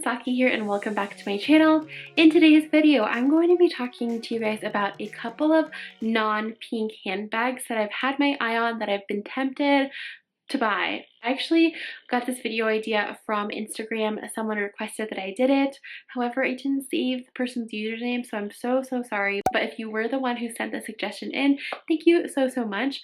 Saki here and welcome back to my channel. In today's video, I'm going to be talking to you guys about a couple of non-pink handbags that I've had my eye on, that I've been tempted to buy. I actually got this video idea from Instagram. Someone requested that I did it. However, I didn't save the person's username, so I'm so sorry. But if you were the one who sent the suggestion in, thank you so much.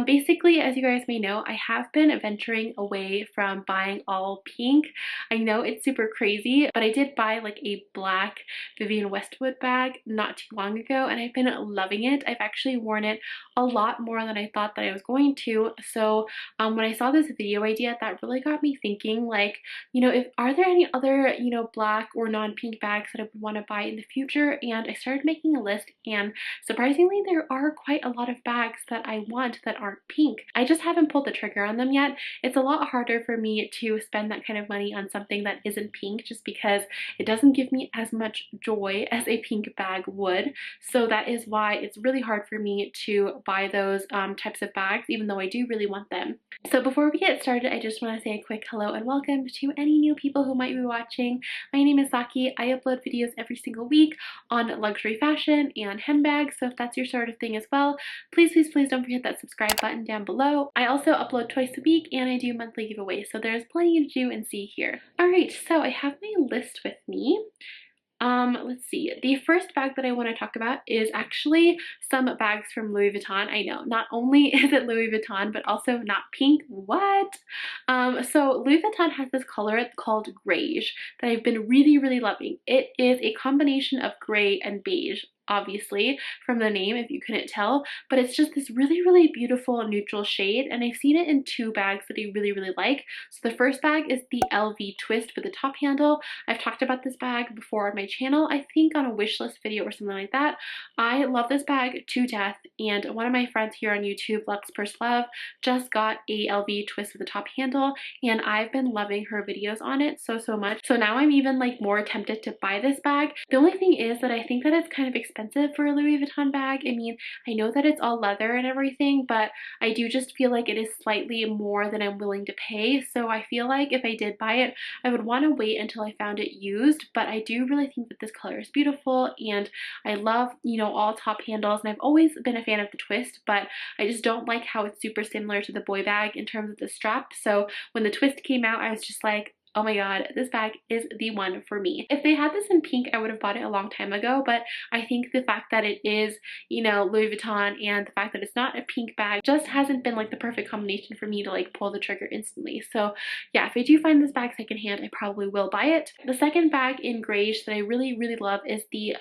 Basically, as you guys may know, I have been venturing away from buying all pink. I know it's super crazy, but I did buy like a black Vivienne Westwood bag not too long ago, and I've been loving it. I've actually worn it a lot more than I thought that I was going to. So when I saw this video idea, that really got me thinking, like, you know, are there any other, you know, black or non-pink bags that I would want to buy in the future? And I started making a list, and surprisingly there are quite a lot of bags that I want that aren't pink. I just haven't pulled the trigger on them yet. It's a lot harder for me to spend that kind of money on something that isn't pink, just because it doesn't give me as much joy as a pink bag would. So that is why it's really hard for me to buy those types of bags, even though I do really want them. So before we get started, I just want to say a quick hello and welcome to any new people who might be watching. My name is Saki. I upload videos every single week on luxury fashion and handbags, so if that's your sort of thing as well, please don't forget that subscribe button down below. I also upload twice a week and I do monthly giveaways, so there's plenty to do and see here. Alright, so I have my list with me. Let's see. The first bag that I want to talk about is actually some bags from Louis Vuitton. I know, not only is it Louis Vuitton, but also not pink. What? So Louis Vuitton has this color called Greige that I've been really loving. It is a combination of gray and beige, obviously from the name if you couldn't tell, but it's just this really beautiful neutral shade, and I've seen it in two bags that I really like. So the first bag is the LV twist with the top handle. I've talked about this bag before on my channel, I think on a wish list video or something like that. I love this bag to death, and one of my friends here on YouTube, Lux Purse Love, just got a LV twist with the top handle, and I've been loving her videos on it so much. So now I'm even like more tempted to buy this bag. The only thing is that I think that it's kind of expensive for a Louis Vuitton bag. I mean, I know that it's all leather and everything, but I do just feel like it is slightly more than I'm willing to pay. So I feel like if I did buy it, I would want to wait until I found it used. But I do really think that this color is beautiful, and I love, you know, all top handles, and I've always been a fan of the twist, but I just don't like how it's super similar to the boy bag in terms of the strap. So when the twist came out, I was just like, oh my god, this bag is the one for me. If they had this in pink, I would have bought it a long time ago, but I think the fact that it is, you know, Louis Vuitton, and the fact that it's not a pink bag just hasn't been like the perfect combination for me to like pull the trigger instantly. So yeah, if I do find this bag secondhand, I probably will buy it. The second bag in Greige that I really love is the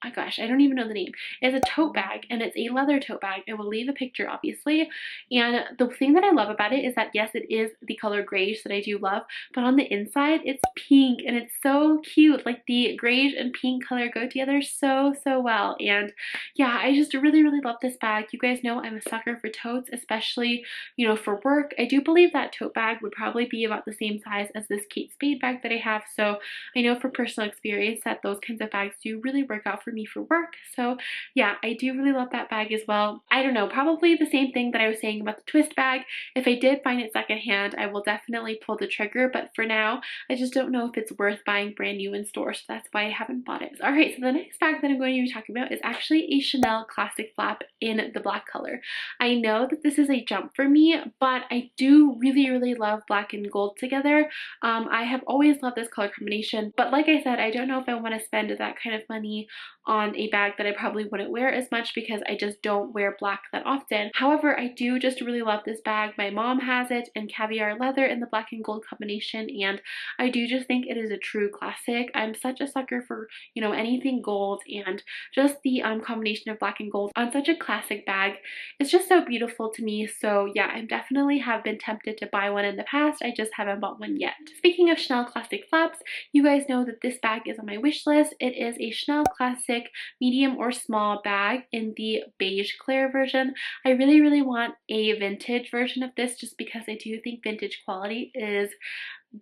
oh gosh, I don't even know the name. It's a tote bag, and it's a leather tote bag. I will leave a picture, obviously. And the thing that I love about it is that, yes, it is the color Greige that I do love, but on the inside, it's pink, and it's so cute. Like, the Greige and pink color go together so well. And yeah, I just really love this bag. You guys know I'm a sucker for totes, especially, you know, for work. I do believe that tote bag would probably be about the same size as this Kate Spade bag that I have. So I know from personal experience that those kinds of bags do really work out for me for work. So yeah, I do really love that bag as well. I don't know, probably the same thing that I was saying about the twist bag. If I did find it secondhand, I will definitely pull the trigger, but for now, I just don't know if it's worth buying brand new in store, so that's why I haven't bought it. Alright, so the next bag that I'm going to be talking about is actually a Chanel classic flap in the black color. I know that this is a jump for me, but I do really love black and gold together. I have always loved this color combination, but like I said, I don't know if I want to spend that kind of money on a bag that I probably wouldn't wear as much, because I just don't wear black that often. However, I do just really love this bag. My mom has it in caviar leather in the black and gold combination, and I do just think it is a true classic. I'm such a sucker for, you know, anything gold, and just the combination of black and gold on such a classic bag. It's just so beautiful to me. So yeah, I definitely have been tempted to buy one in the past. I just haven't bought one yet. Speaking of Chanel classic flaps, you guys know that this bag is on my wish list. It is a Chanel classic medium or small bag in the beige clear version. I really want a vintage version of this, just because I do think vintage quality is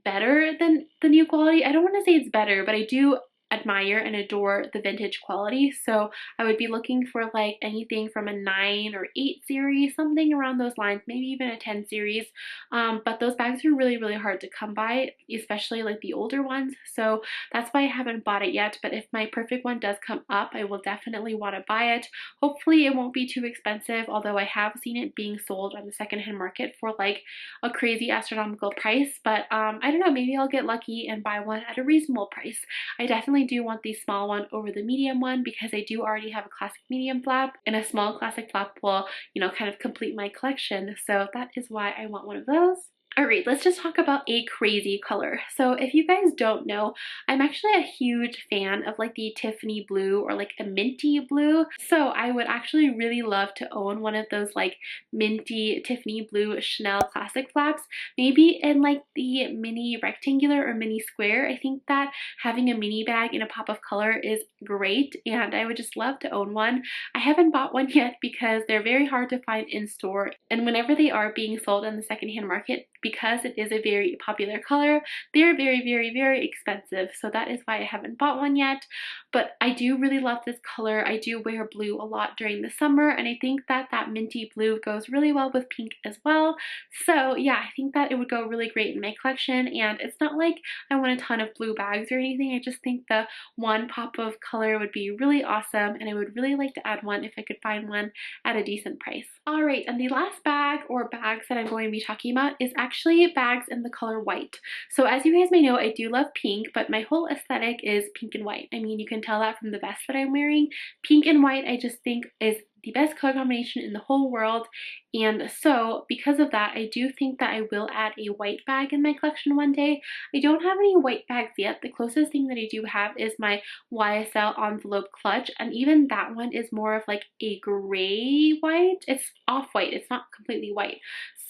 better than the new quality. I don't want to say it's better, but I do admire and adore the vintage quality. So I would be looking for like anything from a 9 or 8 series, something around those lines, maybe even a 10 series. But those bags are really, really hard to come by, especially like the older ones. So that's why I haven't bought it yet. But if my perfect one does come up, I will definitely want to buy it. Hopefully it won't be too expensive, although I have seen it being sold on the secondhand market for like a crazy astronomical price. But I don't know, maybe I'll get lucky and buy one at a reasonable price. I definitely do want the small one over the medium one because I do already have a classic medium flap, and a small classic flap will, you know, kind of complete my collection. So that is why I want one of those. Alright, let's just talk about a crazy color. So if you guys don't know, I'm actually a huge fan of like the Tiffany blue or like a minty blue. So I would actually really love to own one of those like minty Tiffany blue Chanel classic flaps. Maybe in like the mini rectangular or mini square. I think that having a mini bag in a pop of color is great, and I would just love to own one. I haven't bought one yet because they're very hard to find in store, and whenever they are being sold in the secondhand market, because it is a very popular color, they're very, very, very expensive. So that is why I haven't bought one yet. But I do really love this color. I do wear blue a lot during the summer, and I think that that minty blue goes really well with pink as well. So yeah, I think that it would go really great in my collection, and it's not like I want a ton of blue bags or anything. I just think the one pop of color would be really awesome, and I would really like to add one if I could find one at a decent price. Alright, and the last bag or bags that I'm going to be talking about is actually bags in the color white. So as you guys may know, I do love pink, but my whole aesthetic is pink and white. I mean, you can tell that from the vest that I'm wearing. Pink and white I just think is the best color combination in the whole world, and so because of that, I do think that I will add a white bag in my collection one day. I don't have any white bags yet. The closest thing that I do have is my YSL envelope clutch, and even that one is more of like a gray white. It's off-white, it's not completely white.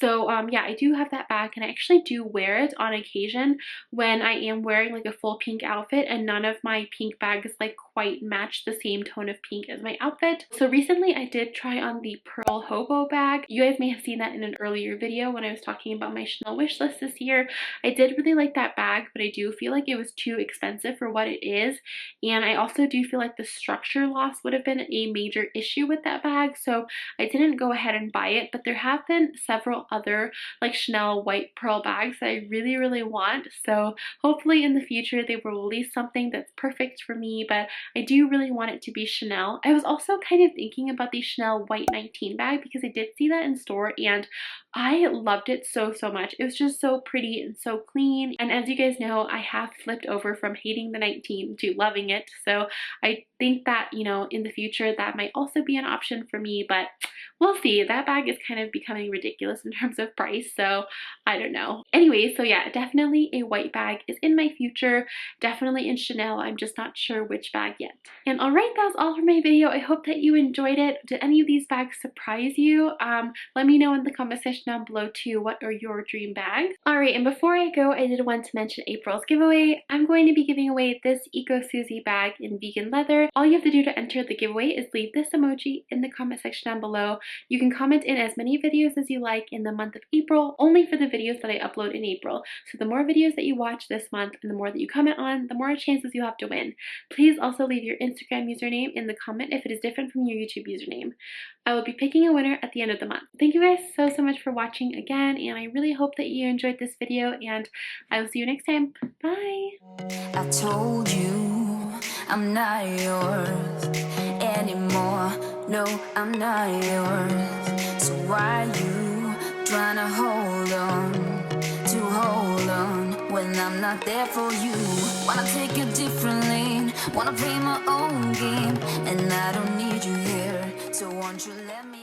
So yeah, I do have that bag, and I actually do wear it on occasion when I am wearing like a full pink outfit and none of my pink bags like quite match the same tone of pink as my outfit. So recently I did try on the Pearl Hobo bag. You guys may have seen that in an earlier video when I was talking about my Chanel wish list this year. I did really like that bag, but I do feel like it was too expensive for what it is, and I also do feel like the structure loss would have been a major issue with that bag, so I didn't go ahead and buy it. But there have been several other like Chanel white pearl bags that I really, really want, so hopefully in the future they will release something that's perfect for me, but I do really want it to be Chanel. I was also kind of thinking about the Chanel white 19 bag because I did see that in store, and I loved it so, so much. It was just so pretty and so clean, and as you guys know, I have flipped over from hating the 19 to loving it, so I think that, you know, in the future that might also be an option for me, but we'll see. That bag is kind of becoming ridiculous in terms of price, so I don't know. Anyway, so yeah, definitely a white bag is in my future, definitely in Chanel. I'm just not sure which bag yet. And alright, that's all for my video. I hope that you enjoyed it. Did any of these bags surprise you? Let me know in the comment section down below too, what are your dream bags? Alright, and before I go, I did want to mention April's giveaway. I'm going to be giving away this Ecosusi bag in vegan leather. All you have to do to enter the giveaway is leave this emoji in the comment section down below. You can comment in as many videos as you like in the month of April, only for the videos that I upload in April. So the more videos that you watch this month and the more that you comment on, the more chances you have to win. Please also leave your Instagram username in the comment if it is different from your YouTube username. I will be picking a winner at the end of the month. Thank you guys so, so much for watching again, and I really hope that you enjoyed this video, and I will see you next time. Bye! I told you I'm not yours anymore. No, I'm not yours. So why you trying to hold on when I'm not there for you? Wanna take a different lane, wanna play my own game, and I don't need you here. So won't you let me